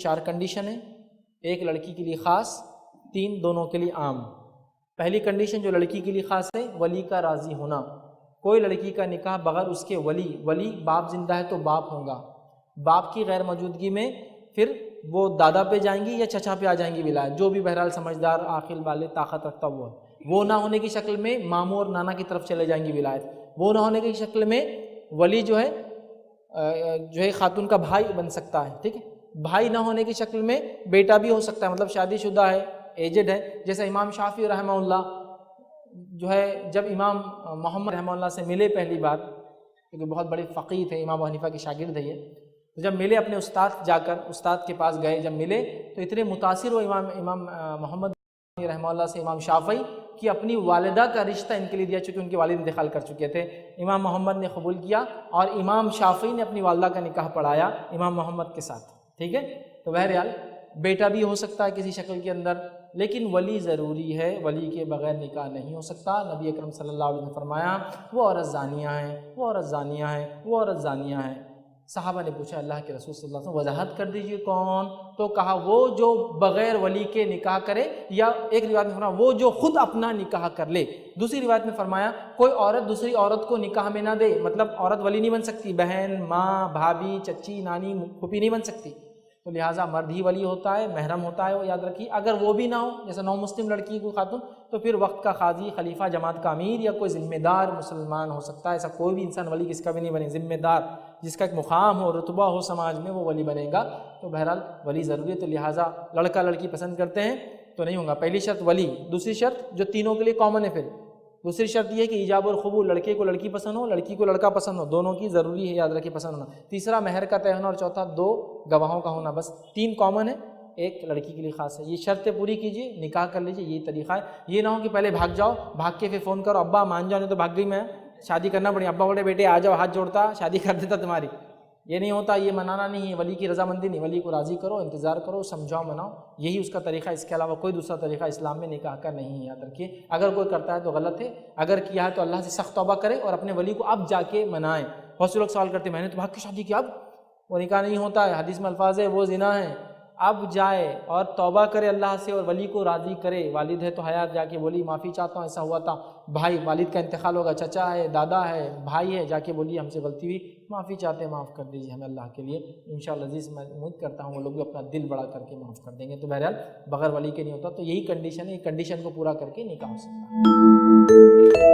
4 condition ہیں، ایک لڑکی کے لیے خاص، 3 دونوں کے لیے عام۔ پہلی کنڈیشن جو لڑکی کے لیے خاص ہے، ولی کا راضی ہونا۔ کوئی لڑکی کا نکاح بغیر اس کے ولی باپ زندہ ہے تو باپ ہوگا، باپ کی غیر موجودگی میں پھر وہ دادا پہ جائیں گی یا چچا پہ آ جائیں گی ولایت، جو بھی بہرحال سمجھدار عاقل بالغ طاقت رکھتا ہوا ہے۔ وہ نہ ہونے کی شکل میں ماموں اور نانا کی طرف چلے جائیں گی ولایت۔ وہ نہ ہونے کی شکل میں ولی جو ہے خاتون کا بھائی بن سکتا ہے، ٹھیک ہے۔ بھائی نہ ہونے کی شکل میں بیٹا بھی ہو سکتا ہے، مطلب شادی شدہ ہے، ایجڈ ہے، جیسے امام شافعی رحمہ اللہ جو ہے جب امام محمد رحمہ اللہ سے ملے پہلی بار، کیونکہ بہت بڑے فقیہ تھے، امام ابو حنیفہ کے شاگرد ہے یہ، تو جب ملے اپنے استاد جا کر استاد کے پاس گئے، جب ملے تو اتنے متاثر ہوئے امام محمد رحمہ اللہ سے امام شافعی کہ اپنی والدہ کا رشتہ ان کے لیے دیا، چونکہ ان کے والد انتقال کر چکے تھے۔ امام محمد نے قبول کیا اور امام شافعی نے اپنی والدہ کا نکاح پڑھایا امام محمد کے ساتھ، ٹھیک ہے۔ تو بہرحال بیٹا بھی ہو سکتا ہے کسی شکل کے اندر، لیکن ولی ضروری ہے، ولی کے بغیر نکاح نہیں ہو سکتا۔ نبی اکرم صلی اللہ علیہ وسلم نے فرمایا وہ عورت زانیہ ہے، وہ عورت زانیہ ہے، وہ عورت زانیہ ہے۔ صحابہ نے پوچھا اللہ کے رسول صلی اللہ علیہ وسلم وضاحت کر دیجئے کون؟ تو کہا وہ جو بغیر ولی کے نکاح کرے، یا ایک روایت میں فرمایا وہ جو خود اپنا نکاح کر لے، دوسری روایت میں فرمایا کوئی عورت دوسری عورت کو نکاح میں نہ دے، مطلب عورت ولی نہیں بن سکتی، بہن، ماں، بھابھی، چچی، نانی، پھوپھی نہیں بن سکتی، تو لہٰذا مرد ہی ولی ہوتا ہے، محرم ہوتا ہے، وہ یاد رکھیے۔ اگر وہ بھی نہ ہو، جیسے نو مسلم لڑکی کو خاتون، تو پھر وقت کا قاضی، خلیفہ، جماعت کا امیر یا کوئی ذمہ دار مسلمان ہو سکتا ہے۔ ایسا کوئی بھی انسان ولی کس کا بھی نہیں بنے، ذمہ دار جس کا ایک مقام ہو، رتبہ ہو سماج میں، وہ ولی بنے گا۔ تو بہرحال ولی ضروری ہے، تو لہٰذا لڑکا لڑکی پسند کرتے ہیں تو نہیں ہوگا۔ پہلی شرط ولی، دوسری شرط جو تینوں کے لیے کامن ہے، پھر دوسری شرط یہ ہے کہ ایجاب اور قبول، لڑکے کو لڑکی پسند ہو، لڑکی کو لڑکا پسند ہو، دونوں کی ضروری ہے، یاد رکھیے پسند ہونا۔ تیسرا مہر کا طے ہونا، اور چوتھا 2 گواہوں کا ہونا۔ بس 3 کامن ہے، ایک لڑکی کے لیے خاص ہے۔ یہ شرطیں پوری کیجئے، نکاح کر لیجئے، یہی طریقہ ہے۔ یہ نہ ہو کہ پہلے بھاگ جاؤ، بھاگ کے پھر فون کرو ابا مان جاؤ، نہیں تو بھاگ گئی میں، شادی کرنا پڑی، ابا بولے بیٹے آ جاؤ، ہاتھ جوڑتا شادی کر دیتا تمہاری۔ یہ نہیں ہوتا، یہ منانا نہیں ہے، ولی کی رضامندی نہیں، ولی کو راضی کرو، انتظار کرو، سمجھاؤ، مناؤ، یہی اس کا طریقہ، اس کے علاوہ کوئی دوسرا طریقہ اسلام میں نکاح کا نہیں ہے، یاد رکھیے۔ اگر کوئی کرتا ہے تو غلط ہے، اگر کیا ہے تو اللہ سے سخت توبہ کرے اور اپنے ولی کو اب جا کے منائیں۔ بہت سے لوگ سوال کرتے ہیں میں نے تو بھاگ کے شادی کیا، اب وہ نکاح نہیں ہوتا ہے، حدیث میں الفاظ ہے وہ زنا ہے۔ اب جائے اور توبہ کرے اللہ سے اور ولی کو راضی کرے، والد ہے تو حیات جا کے بولی معافی چاہتا ہوں ایسا ہوا تھا، بھائی والد کا انتقال ہوگا، چچا ہے، دادا ہے، بھائی ہے، جا کے بولیے ہم سے غلطی ہوئی، معافی چاہتے ہیں، معاف کر دیجیے ہمیں اللہ کے لیے، انشاءاللہ عزیز میں امید کرتا ہوں وہ لوگ بھی اپنا دل بڑا کر کے معاف کر دیں گے۔ تو بہرحال بغیر ولی کے نہیں ہوتا، تو یہی کنڈیشن ہے، یہ کنڈیشن کو پورا کر کے نکاح ہو سکتا ہے۔